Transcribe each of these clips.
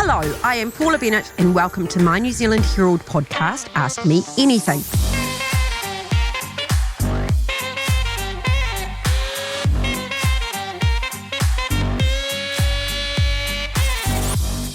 Hello, I am Paula Bennett and welcome to my New Zealand Herald podcast, Ask Me Anything.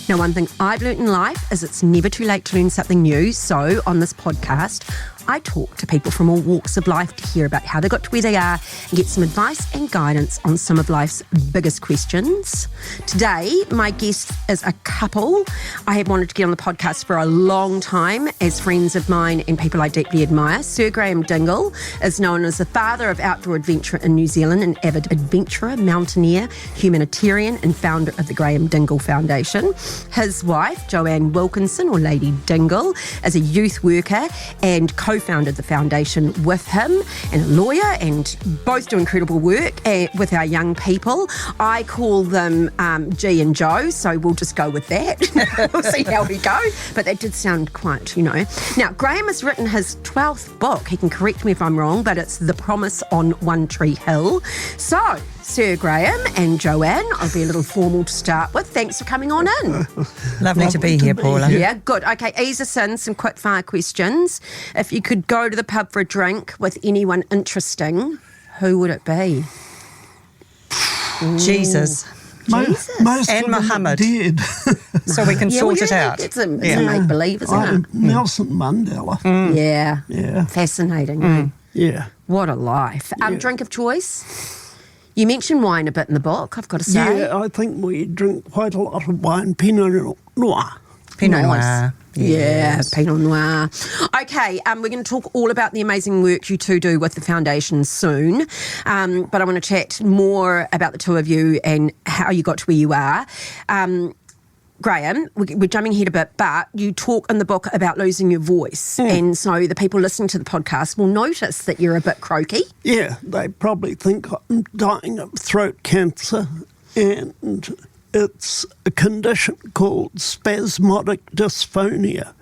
Now, one thing I've learnt in life is it's never too late to learn something new. So on this podcast, I talk to people from all walks of life to hear about how they got to where they are and get some advice and guidance on some of life's biggest questions. Today, my guest is a couple I have wanted to get on the podcast for a long time as friends of mine and people I deeply admire. Sir Graeme Dingle is known as the father of outdoor adventure in New Zealand, an avid adventurer, mountaineer, humanitarian and founder of the Graeme Dingle Foundation. His wife, Jo-anne Wilkinson, or Lady Dingle, is a youth worker and co-founded the foundation with him, and a lawyer, and both do incredible work with our young people. I call them G and Jo, so we'll just go with that. We'll see how we go. But that did sound quite, Now, Graeme has written his 12th book. He can correct me if I'm wrong, but it's The Promise on One Tree Hill. So, Sir Graeme and Jo-anne, I'll be a little formal to start with. Thanks for coming on in. Lovely to be here, Paula. Yeah, good. Okay, ease us in, some quick fire questions. If you could go to the pub for a drink with anyone interesting, who would it be? Jesus. Most and of them Muhammad. Dead. So we can sort it out. It's a make-believe, isn't it? Nelson Mandela. Yeah. Fascinating. Yeah. What a life. Drink of choice? You mentioned wine a bit in the book, I've got to say. Yeah, I think we drink quite a lot of wine. Pinot Noir. Pinot Nice. Noir. Yes. Yeah, Pinot Noir. Okay, we're going to talk all about the amazing work you two do with the foundation soon. But I want to chat more about the two of you and how you got to where you are. Graeme, we're jumping ahead a bit, but you talk in the book about losing your voice. And so the people listening to the podcast will notice that you're a bit croaky. Yeah, they probably think I'm dying of throat cancer, and it's a condition called spasmodic dysphonia,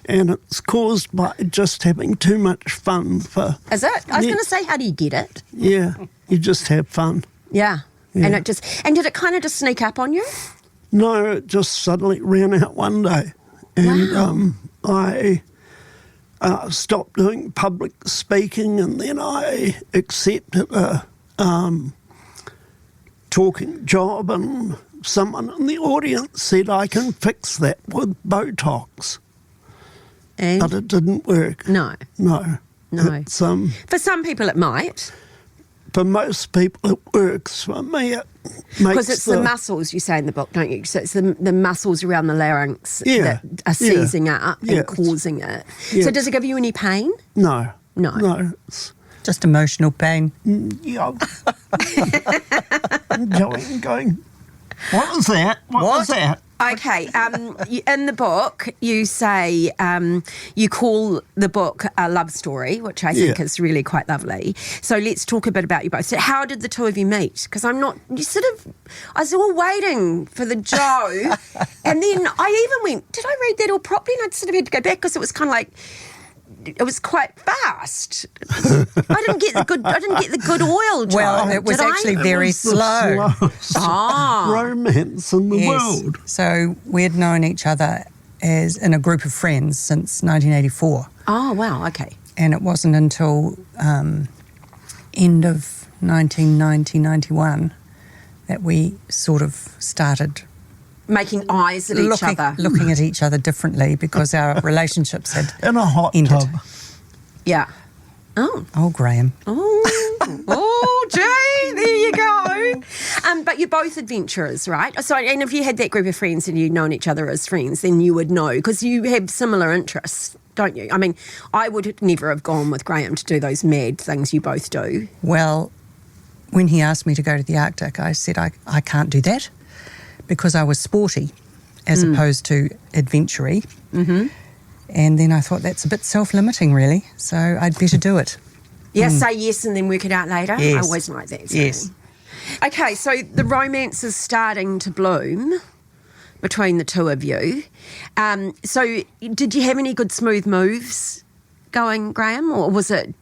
and it's caused by just having too much fun. Is it? I was going to say, how do you get it? Yeah, you just have fun. Yeah. And did it kind of just sneak up on you? No, it just suddenly ran out one day, and I stopped doing public speaking, and then I accepted a talking job, and someone in the audience said I can fix that with Botox. And? But it didn't work. No. It's, For some people it might. for most people it works. For me it makes Because it's the muscles, you say in the book, don't you? So it's the muscles around the larynx that are seizing up and causing it. Yeah. So does it give you any pain? No. It's, Just emotional pain. yeah. going, what was that? What was that? Okay, in the book, you say you call the book a love story, which I think is really quite lovely. So let's talk a bit about you both. So how did the two of you meet? Because I was all waiting for the Jo, and then I even went, did I read that all properly? And I sort of had to go back because it was kind of like, it was quite fast. I didn't get the good oil, Jo. Well, it was actually very slow. Romance in the world. So we had known each other as in a group of friends since 1984. Oh, wow, okay. And it wasn't until end of 1990, 91 that we sort of started Making eyes at each other. Looking at each other differently because our relationships had In a hot ended. tub. Yeah. Oh, Graeme. Oh, gee, there you go. But you're both adventurers, right? So, and if you had that group of friends and you'd known each other as friends, then you would know, because you have similar interests, don't you? I mean, I would never have gone with Graeme to do those mad things you both do. Well, when he asked me to go to the Arctic, I said I can't do that because I was sporty as opposed to adventure-y. Mm-hmm. And then I thought that's a bit self-limiting, really, so I'd better do it. Yeah, say yes and then work it out later. Yes. I always like that. So. Yes. Okay, so the romance is starting to bloom between the two of you. So did you have any good smooth moves going, Graeme, or was it...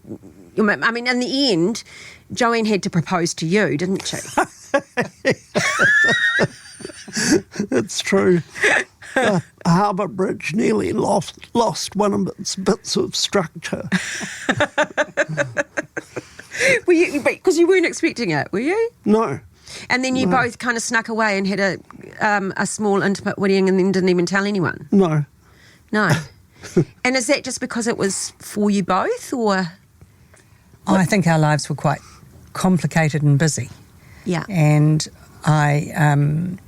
I mean, in the end, Jo-anne had to propose to you, didn't she? It's true. the harbour bridge nearly lost one of its bits of structure. Were you, because you weren't expecting it, were you? No. And then you both kind of snuck away and had a small intimate wedding and then didn't even tell anyone? No. No. And is that just because it was for you both, or? I think our lives were quite complicated and busy. Yeah. And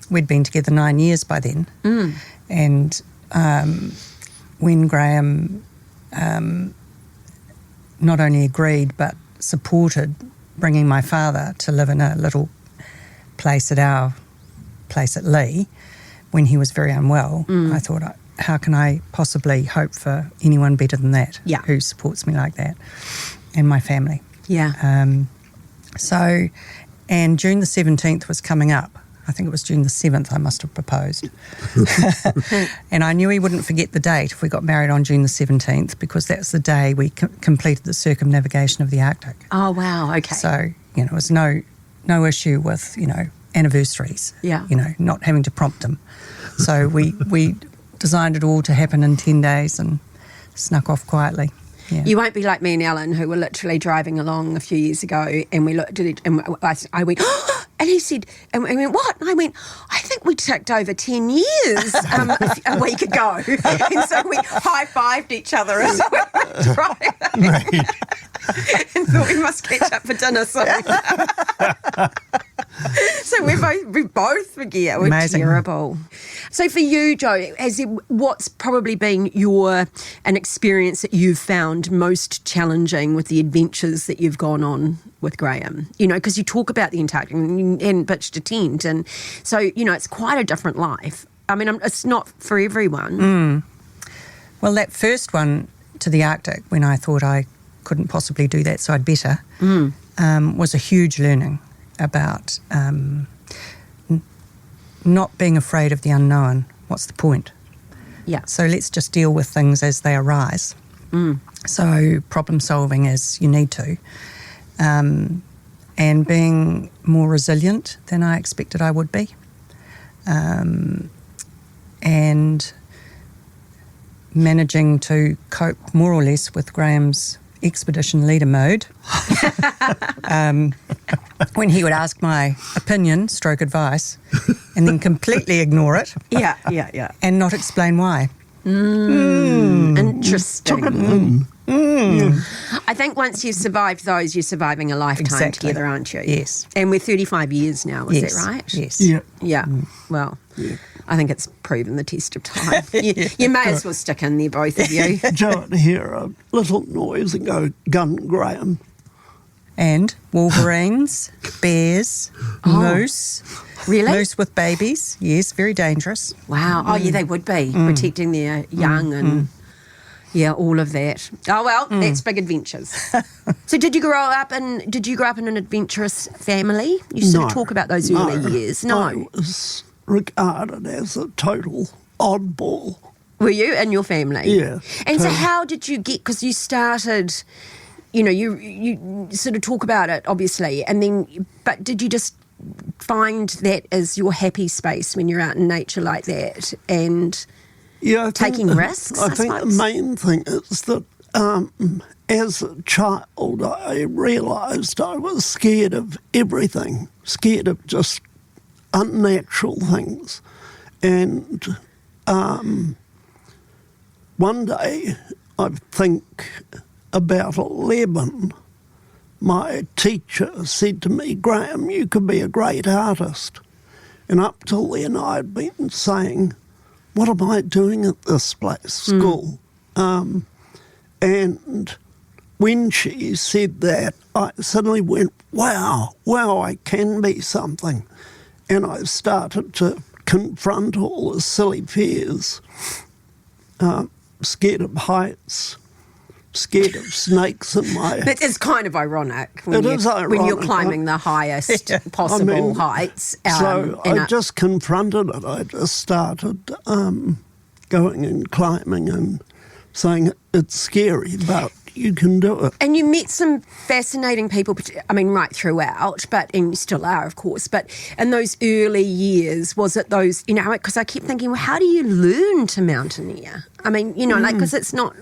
we'd been together 9 years by then. And when Graeme not only agreed but supported bringing my father to live in a little place at our place at Lee when he was very unwell, I thought, how can I possibly hope for anyone better than that who supports me like that, and my family. Yeah. So, and June the 17th was coming up. I think it was June the 7th I must have proposed. And I knew he wouldn't forget the date if we got married on June the 17th, because that's the day we completed the circumnavigation of the Arctic. Oh, wow, okay. So, it was no issue with, anniversaries, not having to prompt him. So we designed it all to happen in 10 days and snuck off quietly. Yeah. You won't be like me and Ellen, who were literally driving along a few years ago, and we looked at it, and I went, oh, and he said, and we went, what? And I went, I think we ticked over 10 years a week ago. And so we high-fived each other as we were driving. Right. And thought we must catch up for dinner soon. So we both forget. We're Amazing. terrible. So for you, Jo, what's probably been an experience that you've found most challenging with the adventures that you've gone on with Graeme? Because you talk about the Antarctic and pitched a tent, and so it's quite a different life. I mean, it's not for everyone. Well, that first one to the Arctic, when I thought I couldn't possibly do that, so I'd better, was a huge learning about not being afraid of the unknown. What's the point? Yeah. So let's just deal with things as they arise. So problem solving as you need to, and being more resilient than I expected I would be, and managing to cope more or less with Graeme's expedition leader mode. When he would ask my opinion, stroke advice, and then completely ignore it. Yeah. And not explain why. Interesting. I think once you've survived those, you're surviving a lifetime together, aren't you? Yes. And we're 35 years now, is that right? Yes. Yeah. Well, I think it's proven the test of time. You may as well stick in there, both of you. Jo, hear a little noise and go, gun Graeme. And wolverines, bears, moose. Really? Moose with babies. Yes, very dangerous. Wow. Oh, yeah, they would be, protecting their young and... Yeah, all of that. Oh, well, that's big adventures. So did you grow up in an adventurous family? You sort of talk about those early years. No. I was regarded as a total oddball. Were you in your family? Yeah. And so how did you get, because you started, you sort of talk about it, obviously, and then, but did you just find that as your happy space when you're out in nature like that and... Yeah, taking risks, I think suppose? the main thing is that as a child, I realised I was scared of everything, scared of just unnatural things. And one day, I think about 11, my teacher said to me, Graeme, you could be a great artist. And up till then, I'd been saying, what am I doing at this place, school? And when she said that, I suddenly went, wow, I can be something. And I started to confront all the silly fears, scared of heights, scared of snakes in my... It's kind of ironic when, when you're climbing the highest possible heights. So I just confronted it. I just started going and climbing and saying it's scary, but you can do it. And you met some fascinating people, I mean, right throughout, and you still are, of course, but in those early years, was it those, because I kept thinking, well, how do you learn to mountaineer? I mean, like, because it's not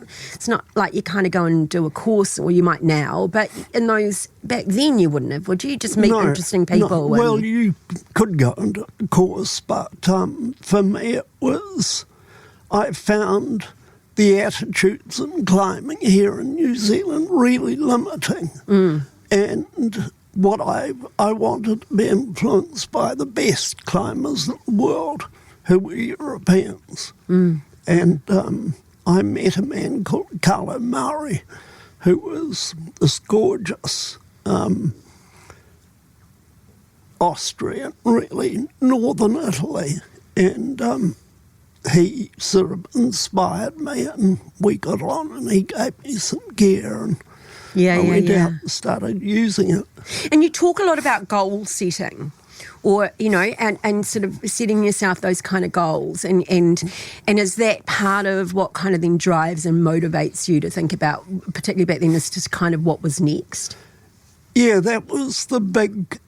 like you kind of go and do a course, or you might now, but in those, back then you wouldn't have, would you? Just meet interesting people. No. Well, you could go into a course, but for me it was, I found the attitudes in climbing here in New Zealand really limiting. And what I wanted to be influenced by the best climbers in the world, who were Europeans. And I met a man called Carlo Mauri, who was this gorgeous Austrian, really, northern Italy. And he sort of inspired me, and we got on, and he gave me some gear, and I went out and started using it. And you talk a lot about goal setting, or, and sort of setting yourself those kind of goals. And is that part of what kind of then drives and motivates you to think about, particularly back then, is just kind of what was next? Yeah, that was the big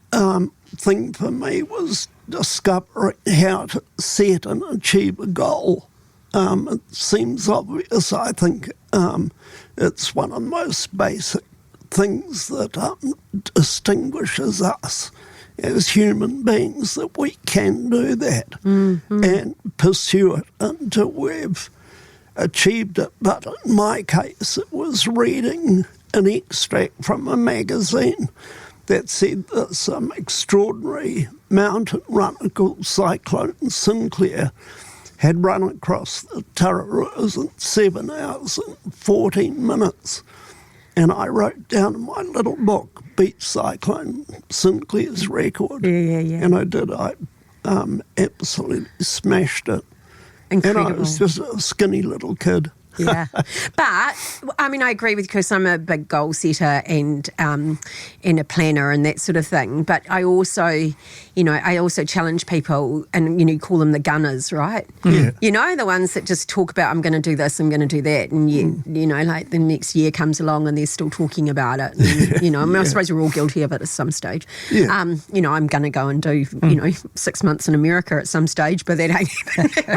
thing for me, was discovering how to set and achieve a goal. It seems obvious. I think it's one of the most basic things that distinguishes us as human beings, that we can do that and pursue it until we've achieved it. But in my case, it was reading an extract from a magazine that said that some extraordinary mountain runner called Cyclone Sinclair had run across the Tararuas in 7 hours and 14 minutes. And I wrote down in my little book, beat Cyclone Sinclair's record. And I did. I absolutely smashed it. Incredible. And I was just a skinny little kid. Yeah. But, I mean, I agree with you, because I'm a big goal setter and a planner and that sort of thing. But I also, challenge people, and, call them the gunners, right? Yeah. The ones that just talk about, I'm going to do this, I'm going to do that. And, like the next year comes along and they're still talking about it. And, I mean, I suppose we're all guilty of it at some stage. Yeah. I'm going to go and do, 6 months in America at some stage, but that ain't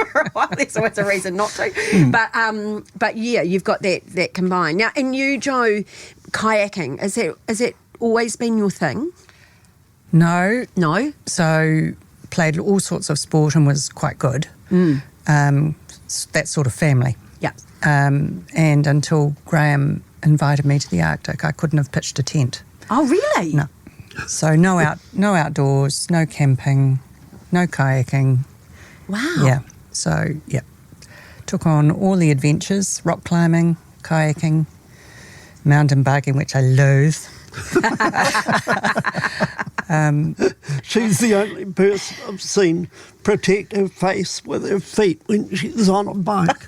for a while. There's always a reason not to. But yeah, you've got that combined. Now, and you, Jo, kayaking, is it always been your thing? No. No? So played all sorts of sport and was quite good. That sort of family. Yeah. And until Graeme invited me to the Arctic, I couldn't have pitched a tent. Oh, really? No. So no outdoors, no camping, no kayaking. Wow. Yeah. So, yeah. Took on all the adventures, rock climbing, kayaking, mountain biking, which I loathe. She's the only person I've seen protect her face with her feet when she's on a bike.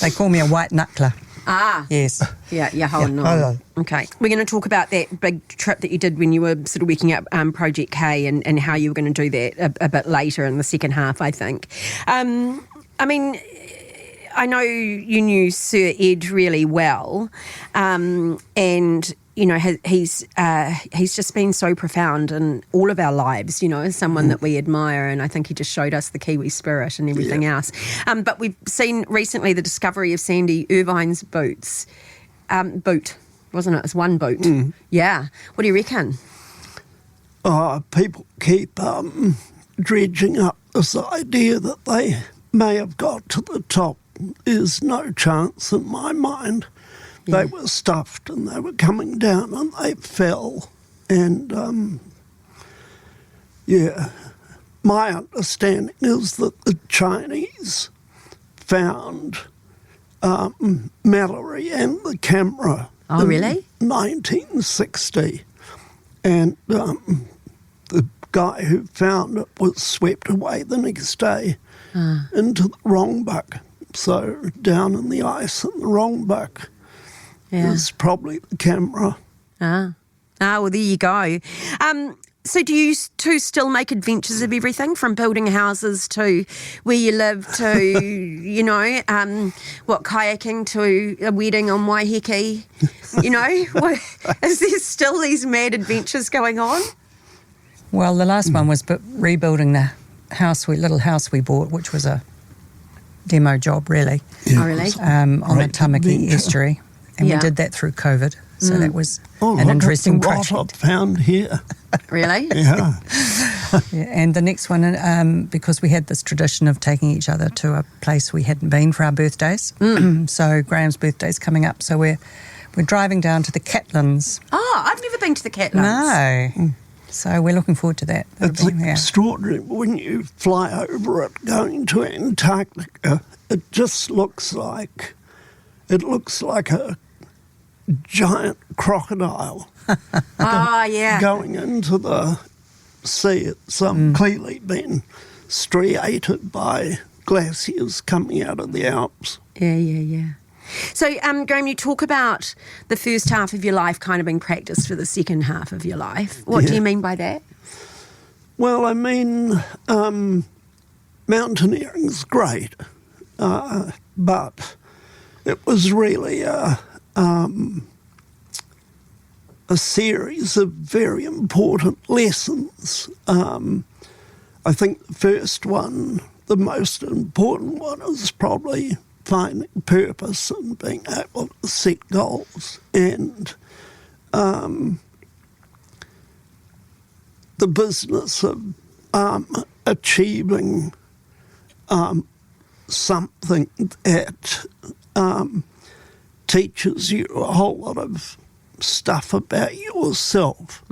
They call me a white knuckler. Ah. Yes. Yeah, you're holding on. Okay. We're going to talk about that big trip that you did when you were sort of working up Project K and how you were going to do that a bit later in the second half, I think. I mean, I know you knew Sir Ed really well, and he's just been so profound in all of our lives, as someone that we admire, and I think he just showed us the Kiwi spirit and everything else. But we've seen recently the discovery of Sandy Irvine's boot, wasn't it? It was one boot. Yeah. What do you reckon? People keep dredging up this idea that they may have got to the top. There's no chance in my mind. They were stuffed and they were coming down and they fell. And, my understanding is that the Chinese found Mallory and the camera in really? 1960. And the guy who found it was swept away the next day into the Rongbuk. So down in the ice in the Rongbuk. It was probably the camera. Well, there you go. So do you two still make adventures of everything from building houses to where you live to, kayaking to a wedding on Waiheke? Is there still these mad adventures going on? Well, the last one was rebuilding the little house we bought, which was a demo job, really. Yeah. Oh, really? On the Tamaki estuary. And we did that through COVID. So that was an interesting project. What I've found here. Really? Yeah. And the next one, because we had this tradition of taking each other to a place we hadn't been for our birthdays. So Graham's birthday's coming up, so we're driving down to the Catlins. Oh, I've never been to the Catlins. No. So we're looking forward to that. It's extraordinary when you fly over it going to Antarctica. It just looks like a giant crocodile going into the sea. It's clearly been striated by glaciers coming out of the Alps. Yeah. So, Graeme, you talk about the first half of your life kind of being practiced for the second half of your life. What do you mean by that? Well, I mean, mountaineering's great, but it was really a series of very important lessons. I think the first one, the most important one, is probably finding purpose and being able to set goals, and the business of achieving something that teaches you a whole lot of stuff about yourself.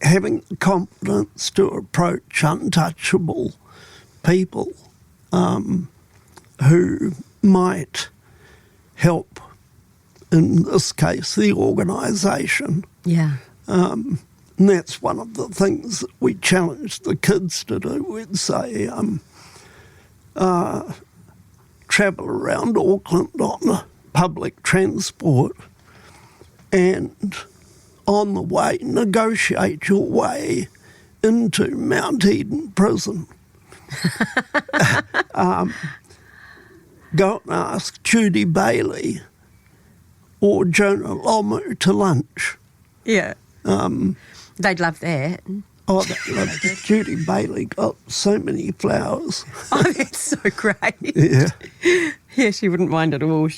Having the confidence to approach untouchable people who might help, in this case, the organisation. Yeah. And that's one of the things that we challenge the kids to do. We'd say, travel around Auckland on public transport and on the way negotiate your way into Mount Eden prison. Go and ask Judy Bailey or Jonah Lomu to lunch. Yeah. They'd love that. Oh, Judy Bailey got so many flowers. Oh, that's so great. Yeah. Yeah, she wouldn't mind at all.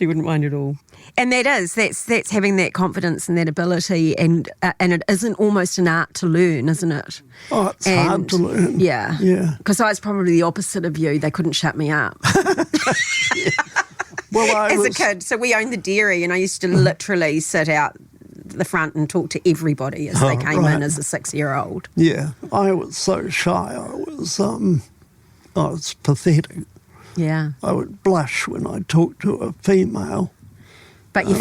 And that's having that confidence and that ability, and it isn't almost an art to learn, isn't it? Oh, it's hard to learn. Yeah. Yeah. Because I was probably the opposite of you. They couldn't shut me up. Well, As a kid, so we owned the dairy, and I used to literally sit out the front and talk to everybody as they came in as a 6-year-old. Yeah, I was so shy. I was pathetic. Yeah. I would blush when I talked to a female. But you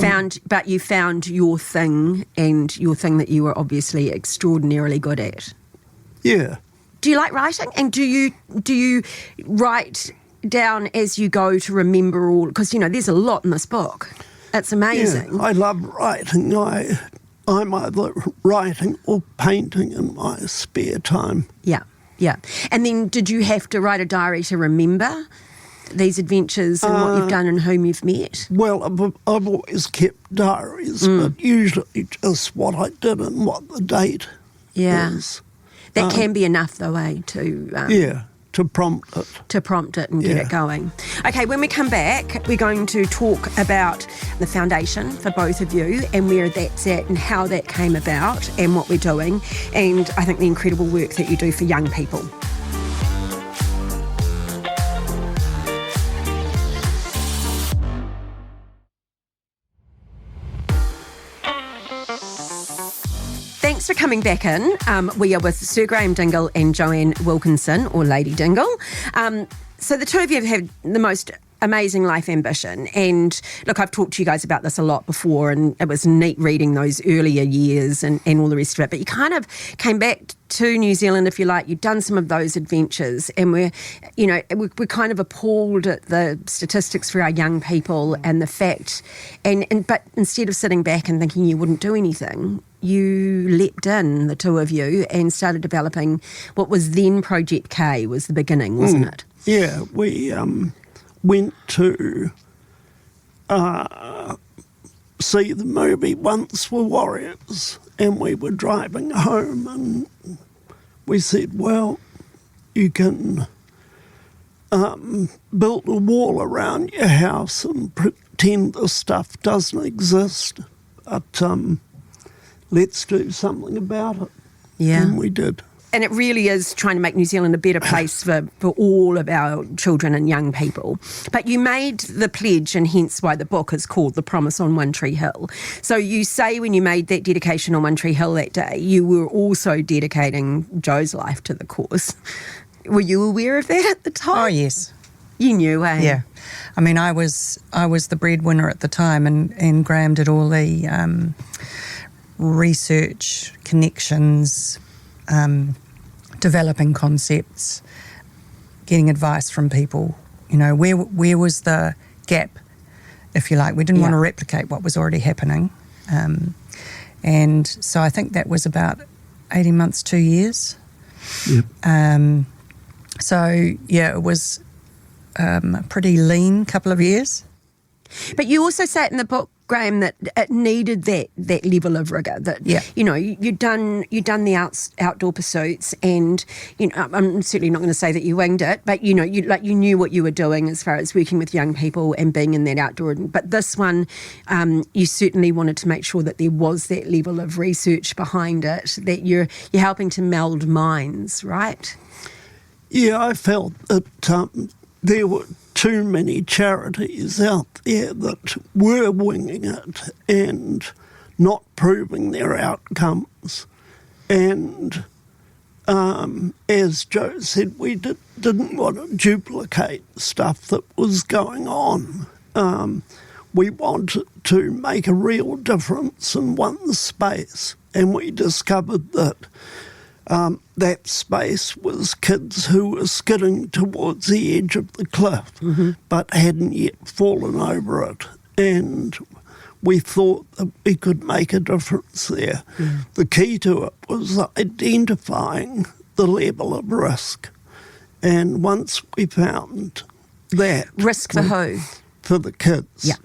found your thing, and your thing that you were obviously extraordinarily good at. Yeah. Do you like writing? And do you write down as you go to remember all? Because, there's a lot in this book. It's amazing. Yeah, I love writing. I'm either writing or painting in my spare time. Yeah. And then did you have to write a diary to remember these adventures and what you've done and whom you've met? Well, I've always kept diaries, but usually just what I did and what the date is. That can be enough, though, to prompt it. To prompt it and get it going. Okay, when we come back, we're going to talk about the foundation for both of you and where that's at and how that came about and what we're doing, and I think the incredible work that you do for young people. Thanks for coming back in. We are with Sir Graeme Dingle and Jo-anne Wilkinson, or Lady Dingle. So the two of you have had the most amazing life ambition. And look, I've talked to you guys about this a lot before, and it was neat reading those earlier years and all the rest of it. But you kind of came back to New Zealand, if you like. You'd done some of those adventures, and we're kind of appalled at the statistics for our young people and the fact, but instead of sitting back and thinking you wouldn't do anything, you leapt in, the two of you, and started developing what was then Project K, was the beginning, wasn't it? Yeah, we went to see the movie Once Were Warriors, and we were driving home, and we said, well, you can build a wall around your house and pretend the stuff doesn't exist, but let's do something about it. Yeah. And we did. And it really is trying to make New Zealand a better place for all of our children and young people. But you made the pledge, and hence why the book is called The Promise on One Tree Hill. So you say when you made that dedication on One Tree Hill that day, you were also dedicating Jo's life to the cause. Were you aware of that at the time? Oh, yes. You knew, eh? Yeah. I mean, I was the breadwinner at the time, and Graeme did all the research, connections, developing concepts, getting advice from people. You know, where was the gap, if you like? We didn't want to replicate what was already happening. And so I think that was about 18 months, 2 years. Yep. So, yeah, it was a pretty lean couple of years. But you also say in the book, Graeme, that it needed that level of rigour. That you know, you'd done the outdoor pursuits, and you know, I'm certainly not going to say that you winged it, but you know, you knew what you were doing as far as working with young people and being in that outdoor. But this one, you certainly wanted to make sure that there was that level of research behind it. That you're helping to meld minds, right? Yeah, I felt that there were too many charities out there that were winging it and not proving their outcomes. And as Jo said, we didn't want to duplicate stuff that was going on. We wanted to make a real difference in one space, and we discovered that that space was kids who were skidding towards the edge of the cliff, but hadn't yet fallen over it. And we thought that we could make a difference there. The key to it was identifying the level of risk. And once we found that... Risk for who? For the kids. Yeah.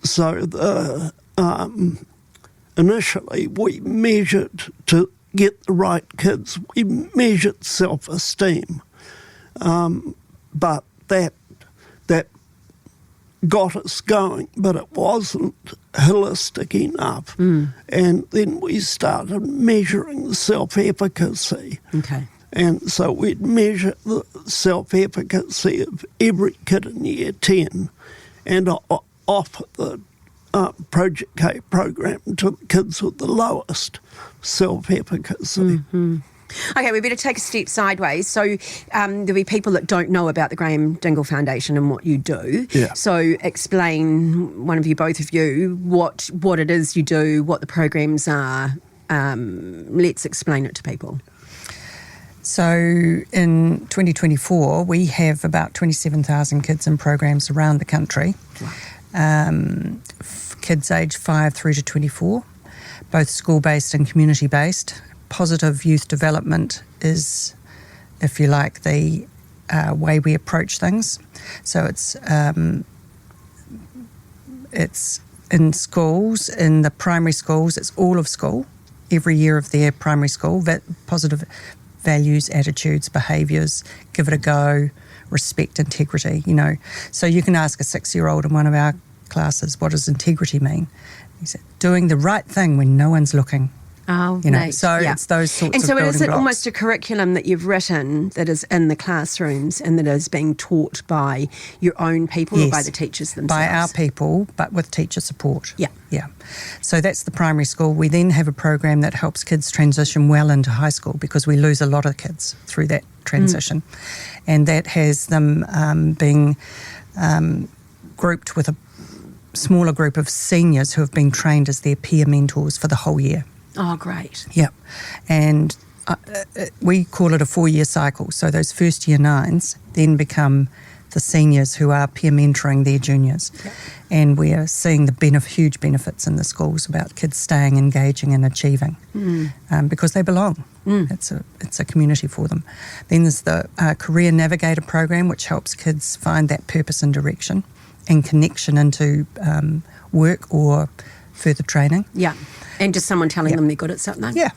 So initially we measured to get the right kids. We measured self-esteem, but that got us going, but it wasn't holistic enough. And then we started measuring self-efficacy. Okay. And so we'd measure the self-efficacy of every kid in Year 10 and offer the Project K program to the kids with the lowest self-efficacy. Okay, we better take a step sideways. So there'll be people that don't know about the Graeme Dingle Foundation and what you do. Yeah. So explain, one of you, both of you, what it is you do, what the programs are. Let's explain it to people. So in 2024, we have about 27,000 kids in programs around the country. Kids aged 5 through to 24, both school-based and community-based. Positive youth development is, if you like, the way we approach things. So it's in schools, in the primary schools, it's all of school, every year of their primary school, positive values, attitudes, behaviours, give it a go, respect, integrity, you know. So you can ask a 6-year-old in one of our classes, what does integrity mean? He said, doing the right thing when no one's looking. Oh, You know, neat. so Yeah. it's those sorts and of so building is it blocks. almost a curriculum that you've written that is in the classrooms and that is being taught by your own people or Yes, by the teachers themselves? by our people, but with teacher support. Yeah. Yeah. So that's the primary school. We then have a program that helps kids transition well into high school because we lose a lot of kids through that transition. And that has them being grouped with a smaller group of seniors who have been trained as their peer mentors for the whole year. Oh, great. Yeah. And we call it a 4-year cycle. So those first year 9s then become the seniors who are peer mentoring their juniors. Yeah. And we are seeing the huge benefits in the schools about kids staying, engaging and achieving because they belong. It's a community for them. Then there's the Career Navigator program, which helps kids find that purpose and direction and connection into work or further training. Yeah. And just someone telling them they're good at something. Yeah.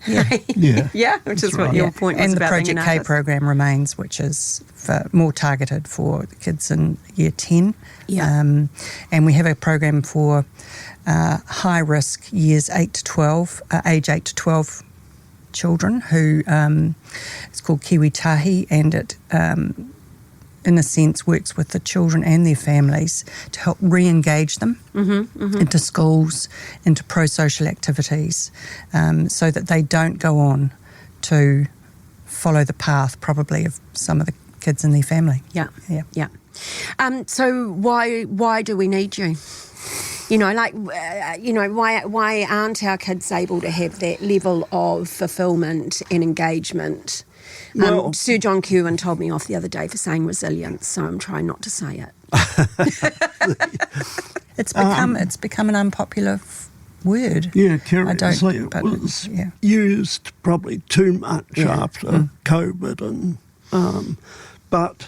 Yeah. Yeah, which is what your point was and about the being an Project K artist. program remains, which is more targeted for the kids in year 10. Yeah. And we have a program for high risk years 8 to 12, age 8 to 12 children who it's called Kiwi Tahi, and it in a sense works with the children and their families to help re-engage them into schools, into pro-social activities, so that they don't go on to follow the path probably of some of the kids in their family. Yeah. Yeah. Yeah. So why do we need you? You know, like, why aren't our kids able to have that level of fulfilment and engagement? Well- Sir John Kirwan told me off the other day for saying resilience, so I'm trying not to say it. It's become an unpopular word. Yeah, I don't, curiously, it but, was yeah. used probably too much after COVID, and but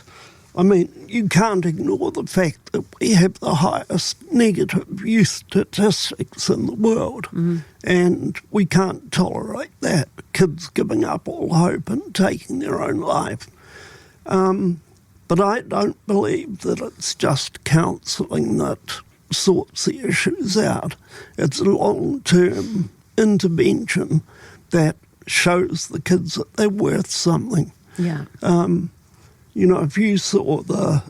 I mean, you can't ignore the fact that we have the highest negative youth statistics in the world, and we can't tolerate that. Kids giving up all hope and taking their own life. But I don't believe that it's just counselling that sorts the issues out. It's a long-term intervention that shows the kids that they're worth something. Yeah. You know, if you saw the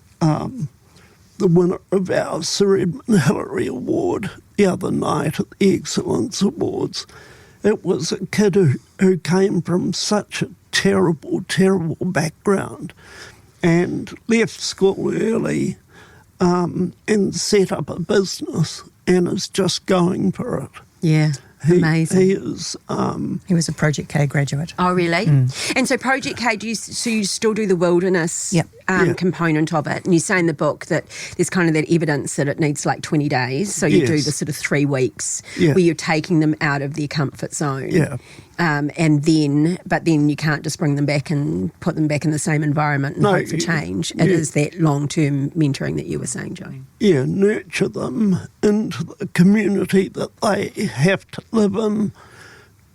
winner of our Sir Edmund Hillary Award the other night at the Excellence Awards, it was a kid who came from such a terrible, terrible background and left school early and set up a business and is just going for it. Yeah. Amazing. He is... He was a Project K graduate. Oh, really? And so Project K, you still do the wilderness Yep. component of it? And you say in the book that there's kind of that evidence that it needs like 20 days. So you do Yes. the sort of 3 weeks Yeah. where you're taking them out of their comfort zone. Yeah. But then you can't just bring them back and put them back in the same environment and hope for change. It is that long-term mentoring that you were saying, Jo. Yeah, nurture them into the community that they have to live in,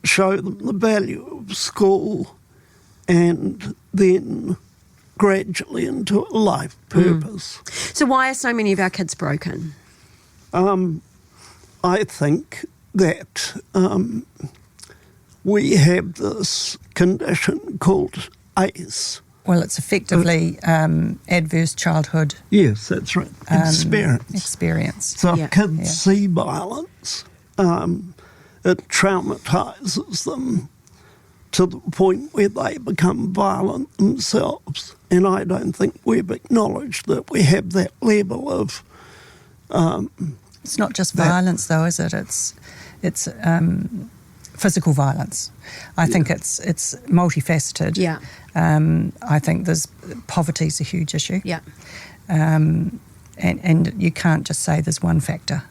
show them the value of school, and then gradually into a life purpose. So why are so many of our kids broken? I think that we have this condition called ACE. Well, it's effectively adverse childhood Yes, that's right. experience. So Yeah. if kids see violence, it traumatises them to the point where they become violent themselves. And I don't think we've acknowledged that we have that level of... It's not just violence, though, is it? It's physical violence. I think it's multifaceted. Yeah. I think poverty's a huge issue. Yeah. And you can't just say there's one factor.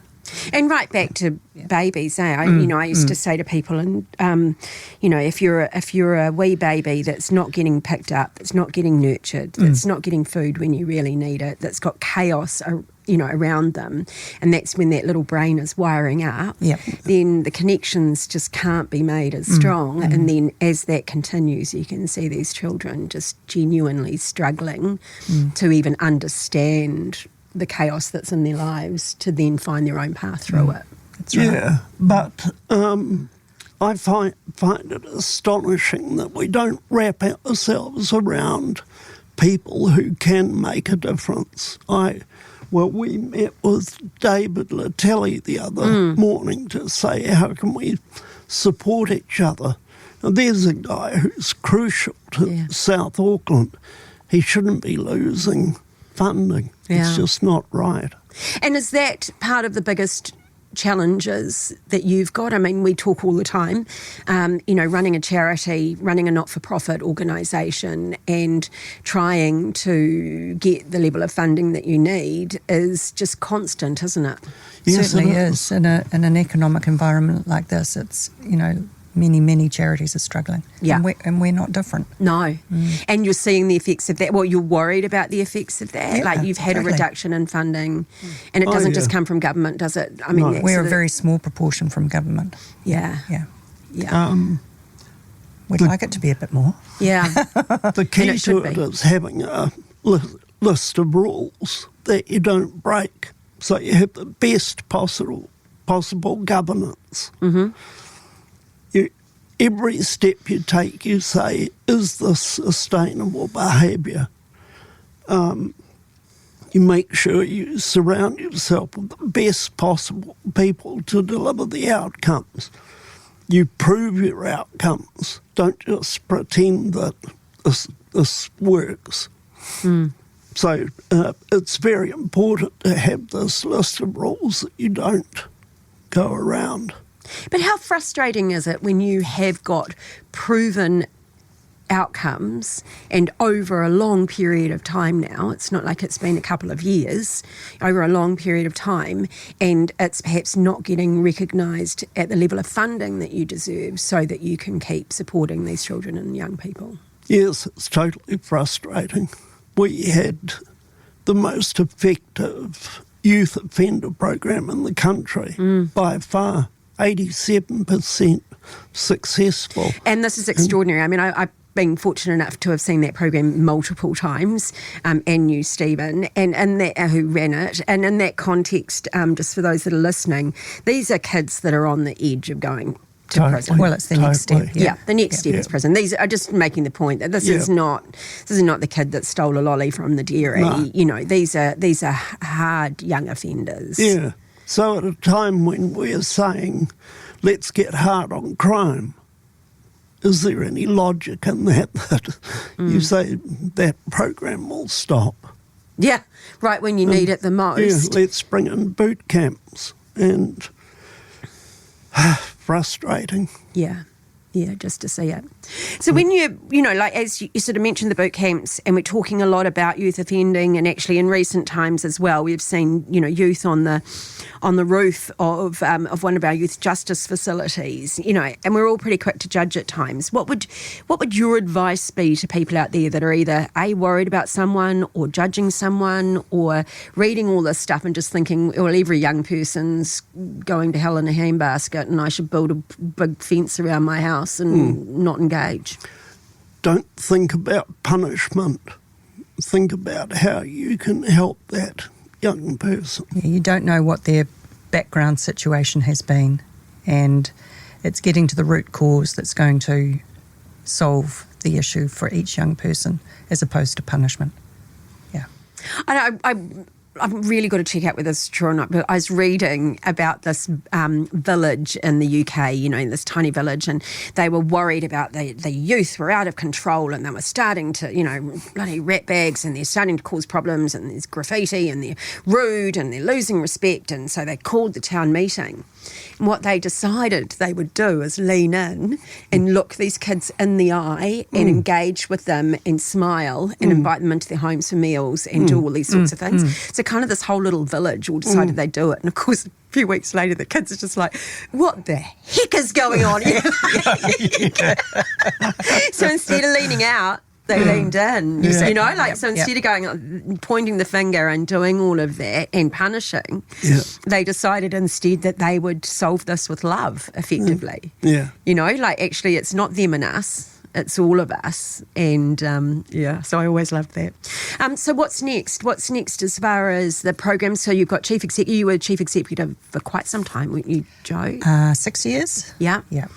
And right back to babies, I used to say to people, and if you're a wee baby that's not getting picked up, that's not getting nurtured, that's not getting food when you really need it, that's got chaos, around them, and that's when that little brain is wiring up. Yep. Then the connections just can't be made as strong, and then as that continues, you can see these children just genuinely struggling to even understand the chaos that's in their lives to then find their own path through it. That's right. Yeah, but I find it astonishing that we don't wrap ourselves around people who can make a difference. We met with David Latelli the other morning to say, how can we support each other? And there's a guy who's crucial to South Auckland. He shouldn't be losing funding. It's just not right. And is that part of the biggest challenges that you've got? I mean, we talk all the time, running a charity, running a not-for-profit organisation and trying to get the level of funding that you need is just constant, isn't it? Yes, certainly it is. In an economic environment like this, it's, many charities are struggling. Yeah. And we're not different. No. And you're seeing the effects of that. Well, you're worried about the effects of that. Yeah, you've had a reduction in funding and it doesn't just come from government, does it? I mean, No. We're a very small proportion from government. Yeah. We'd like it to be a bit more. Yeah. The key to it is having a list of rules that you don't break, so you have the best possible governance. Every step you take, you say, is this sustainable behaviour? You make sure you surround yourself with the best possible people to deliver the outcomes. You prove your outcomes. Don't just pretend that this works. So it's very important to have this list of rules that you don't go around. But how frustrating is it when you have got proven outcomes and over a long period of time now, it's not like it's been a couple of years, over a long period of time, and it's perhaps not getting recognised at the level of funding that you deserve so that you can keep supporting these children and young people? Yes, it's totally frustrating. We had the most effective youth offender program in the country by far. 87% successful. And this is extraordinary. I mean, I've been fortunate enough to have seen that program multiple times and knew Stephen and that, who ran it. And in that context, just for those that are listening, these are kids that are on the edge of going to prison. Well, it's the next step. Yeah, the next step is prison. These are just making the point that this is not the kid that stole a lolly from the dairy. No. These are hard young offenders. Yeah. So at a time when we're saying, let's get hard on crime, is there any logic in that you say that program will stop? Yeah, right when you need it the most. Yeah, let's bring in boot camps and frustrating. Yeah, just to see it. So when as you sort of mentioned the boot camps, and we're talking a lot about youth offending, and actually in recent times as well, we've seen, youth on the roof of one of our youth justice facilities, and we're all pretty quick to judge at times. What would your advice be to people out there that are either worried about someone or judging someone or reading all this stuff and just thinking, well, every young person's going to hell in a handbasket and I should build a big fence around my house and not engage? Don't think about punishment. Think about how you can help that young person. Yeah, you don't know what their background situation has been, and it's getting to the root cause that's going to solve the issue for each young person as opposed to punishment. Yeah. I've really got to check out whether this is true or not, but I was reading about this village in the UK, this tiny village, and they were worried about the youth were out of control and they were starting to, bloody rat bags, and they're starting to cause problems, and there's graffiti and they're rude and they're losing respect, and so they called the town meeting. And what they decided they would do is lean in and look these kids in the eye and engage with them and smile and invite them into their homes for meals and do all these sorts of things. So kind of this whole little village all decided they'd do it. And of course, a few weeks later, the kids are just like, what the heck is going on here? So instead of leaning out, they leaned in, so instead of going, pointing the finger and doing all of that and punishing, they decided instead that they would solve this with love, effectively. Yeah. Actually it's not them and us, it's all of us. And, so I always loved that. So what's next? What's next as far as the program? So you've got you were chief executive for quite some time, weren't you, Jo? 6 years. Yeah. Yeah.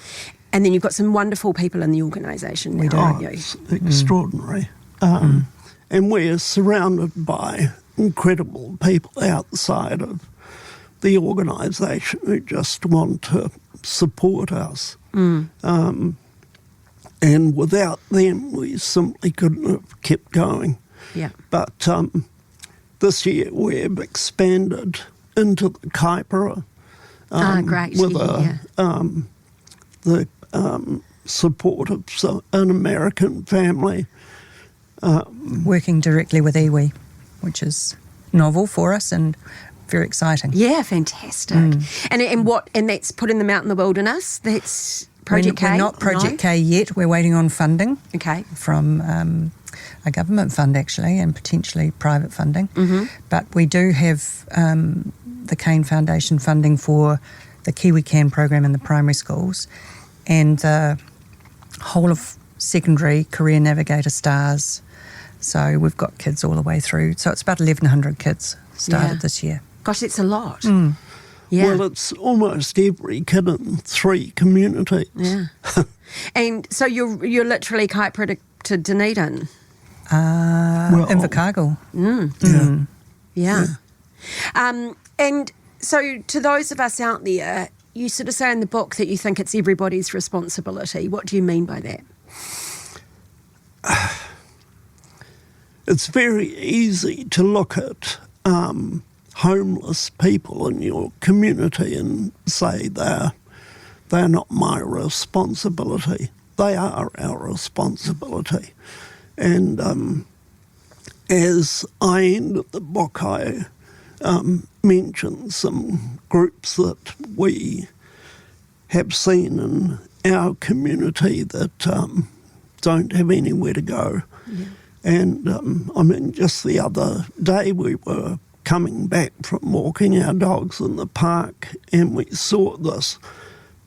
And then you've got some wonderful people in the organisation now, don't you? It's extraordinary. And we're surrounded by incredible people outside of the organisation who just want to support us. And without them, we simply couldn't have kept going. Yeah. But this year we've expanded into the Kaipara Great. with the support of an American family. Working directly with iwi, which is novel for us and very exciting. Yeah, fantastic. And that's put in them out in the wilderness. That's Project K. We're not Project K yet. We're waiting on funding. Okay. From a government fund actually, and potentially private funding. But we do have the Kane Foundation funding for the Kiwi Can program in the primary schools, and the whole of secondary career navigator stars. So we've got kids all the way through. So it's about 1,100 kids started this year. Gosh, it's a lot. Yeah. Well, it's almost every kid in 3 communities. Yeah. And so you're literally Kaipara to Dunedin? Invercargill. Yeah. And so to those of us out there, you sort of say in the book that you think it's everybody's responsibility. What do you mean by that? It's very easy to look at homeless people in your community and say they're not my responsibility. They are our responsibility. And as I ended the book, I mentioned some groups that we have seen in our community that don't have anywhere to go. Yeah. And just the other day we were coming back from walking our dogs in the park, and we saw this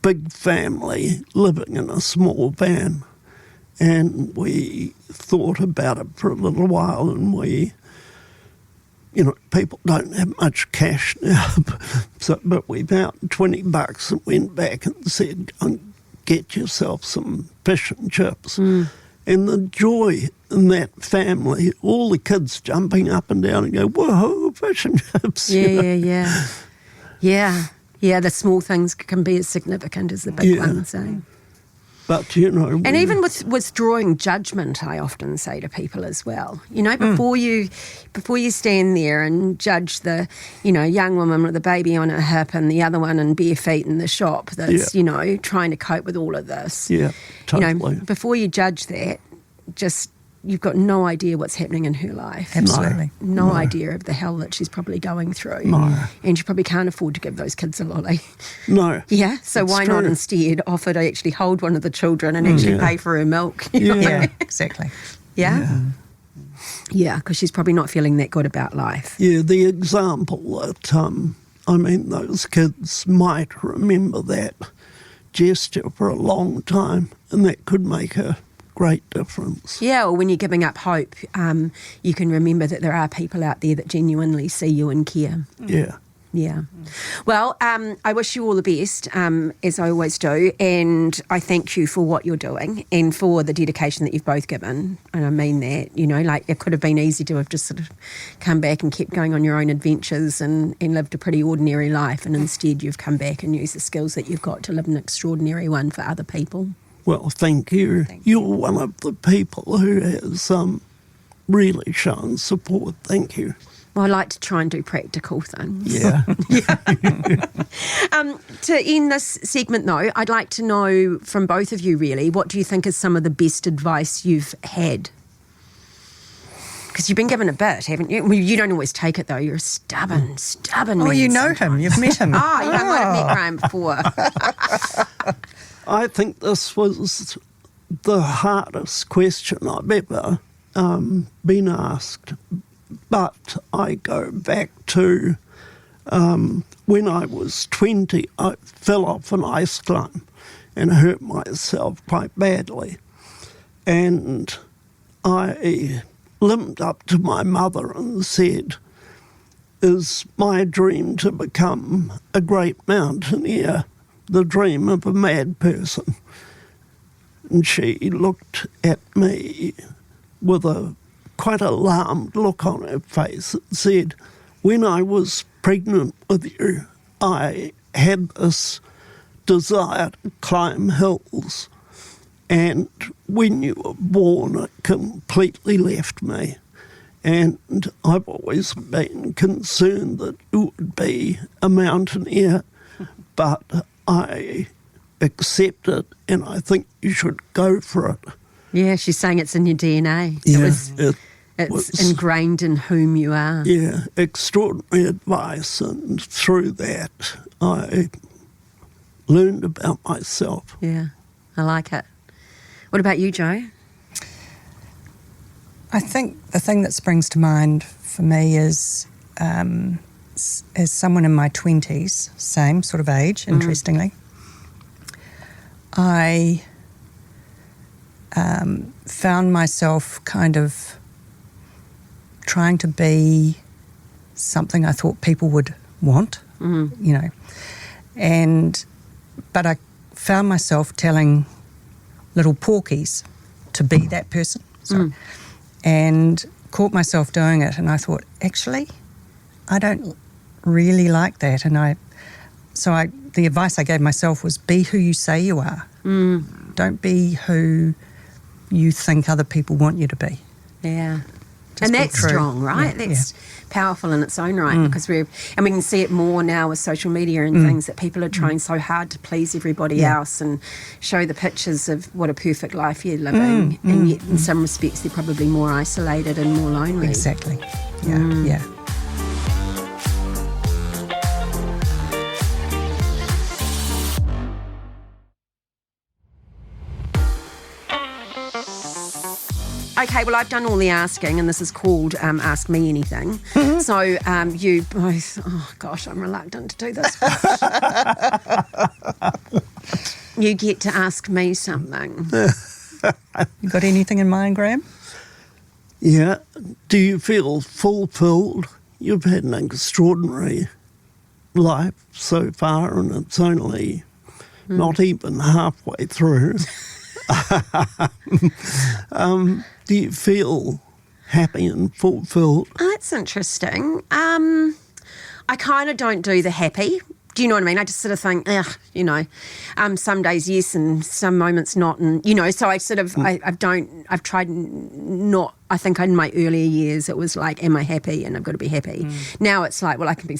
big family living in a small van, and we thought about it for a little while, and people don't have much cash now, but we found $20 and went back and said, go and get yourself some fish and chips. And the joy in that family, all the kids jumping up and down and go, whoa, fish and chips. Yeah. The small things can be as significant as the big ones, eh? But, and even with withdrawing judgment, I often say to people as well, before you stand there and judge the, young woman with a baby on her hip and the other one in bare feet in the shop that's, trying to cope with all of this. Yeah, totally. Before you judge that, you've got no idea what's happening in her life. Absolutely. No idea of the hell that she's probably going through. No. And she probably can't afford to give those kids a lolly. No. Yeah, so why not instead offer to actually hold one of the children and actually pay for her milk? Yeah, exactly. Yeah? Yeah, because she's probably not feeling that good about life. Yeah, the example that, those kids might remember that gesture for a long time, and that could make a great difference. Yeah, or when you're giving up hope, you can remember that there are people out there that genuinely see you and care. Yeah. Yeah. Well, I wish you all the best, as I always do, and I thank you for what you're doing and for the dedication that you've both given. And I mean that, it could have been easy to have just sort of come back and kept going on your own adventures and lived a pretty ordinary life, and instead you've come back and used the skills that you've got to live an extraordinary one for other people. Well, thank you. You're one of the people who has really shown support. Thank you. Well, I like to try and do practical things. Yeah. To end this segment, though, I'd like to know from both of you, really, what do you think is some of the best advice you've had? Because you've been given a bit, haven't you? Well, you don't always take it, though. You're a stubborn man. Oh, you know him. You've met him. I might have met Graeme before. I think this was the hardest question I've ever been asked. But I go back to when I was 20, I fell off an ice climb and hurt myself quite badly. And I limped up to my mother and said, "Is my dream to become a great mountaineer the dream of a mad person?" And she looked at me with a quite alarmed look on her face and said, when I was pregnant with you, I had this desire to climb hills, and when you were born it completely left me, and I've always been concerned that you would be a mountaineer, but I accept it and I think you should go for it. Yeah, she's saying it's in your DNA. Yeah, It's ingrained in whom you are. Yeah, extraordinary advice, and through that I learned about myself. Yeah, I like it. What about you, Jo? I think the thing that springs to mind for me is, as someone in my 20s, same sort of age, interestingly, I found myself kind of trying to be something I thought people would want, you know. But I found myself telling little porkies to be that person. And caught myself doing it, and I thought, actually, I don't really like that. And the advice I gave myself was, be who you say you are. Don't be who you think other people want you to be. Yeah. Just and be that's true. strong, right? Yeah, That's powerful in its own right, because we can see it more now with social media and things, that people are trying so hard to please everybody else and show the pictures of what a perfect life you're living, and yet in some respects they're probably more isolated and more lonely. Exactly. Yeah. Okay, well, I've done all the asking, and this is called Ask Me Anything. So you both... Oh, gosh, I'm reluctant to do this. You get to ask me something. You got anything in mind, Graeme? Yeah. Do you feel fulfilled? You've had an extraordinary life so far, and it's only not even halfway through. Do you feel happy and fulfilled? Oh, that's interesting. I kind of don't do the happy. Do you know what I mean? I just sort of think, some days yes and some moments not. And, so I sort of, I've tried not, I think in my earlier years it was like, am I happy? And I've got to be happy. Now it's like, well, I can be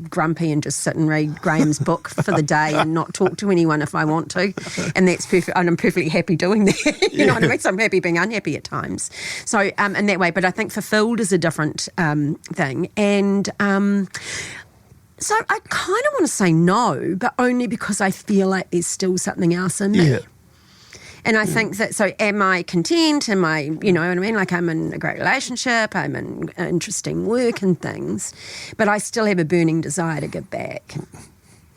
grumpy and just sit and read Graham's book for the day and not talk to anyone if I want to. And that's perfect. And I'm perfectly happy doing that. You know what I mean? So I'm happy being unhappy at times. So in that way, but I think fulfilled is a different thing. And, so I kind of want to say no, but only because I feel like there's still something else in me. Yeah. And I think that, so am I content? Am I, you know what I mean? Like I'm in a great relationship, I'm in interesting work and things, but I still have a burning desire to give back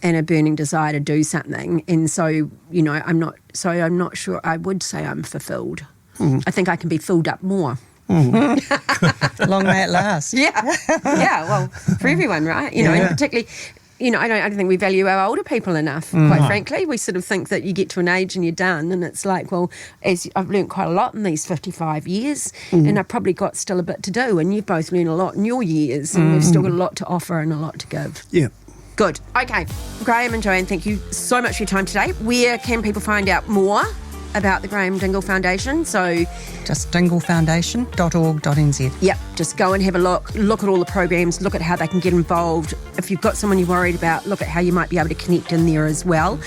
and a burning desire to do something. And so, I'm not sure I would say I'm fulfilled. I think I can be filled up more. Long may it last. Yeah, well, for everyone, right? And particularly, I don't think we value our older people enough, quite frankly. We sort of think that you get to an age and you're done, and it's like, well, as I've learned quite a lot in these 55 years, and I've probably got still a bit to do, and you've both learned a lot in your years, and we've still got a lot to offer and a lot to give. Yeah. Good. Okay. Graeme and Jo-anne, thank you so much for your time today. Where can people find out more about the Graeme Dingle Foundation? So just dinglefoundation.org.nz. Yep, just go and have a look at all the programs, look at how they can get involved. If you've got someone you're worried about, look at how you might be able to connect in there as well.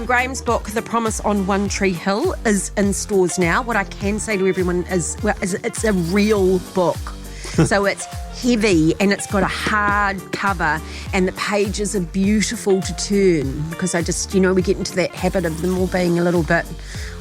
Graham's book, The Promise on One Tree Hill, is in stores now. What I can say to everyone is it's a real book. So it's heavy and it's got a hard cover and the pages are beautiful to turn, because I just, we get into that habit of them all being a little bit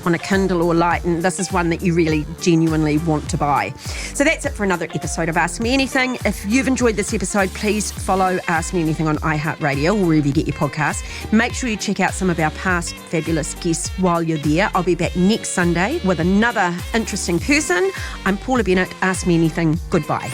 on a Kindle or light, and this is one that you really genuinely want to buy. So that's it for another episode of Ask Me Anything. If you've enjoyed this episode, please follow Ask Me Anything on iHeartRadio or wherever you get your podcasts. Make sure you check out some of our past fabulous guests while you're there. I'll be back next Sunday with another interesting person. I'm Paula Bennett. Ask Me Anything. Goodbye.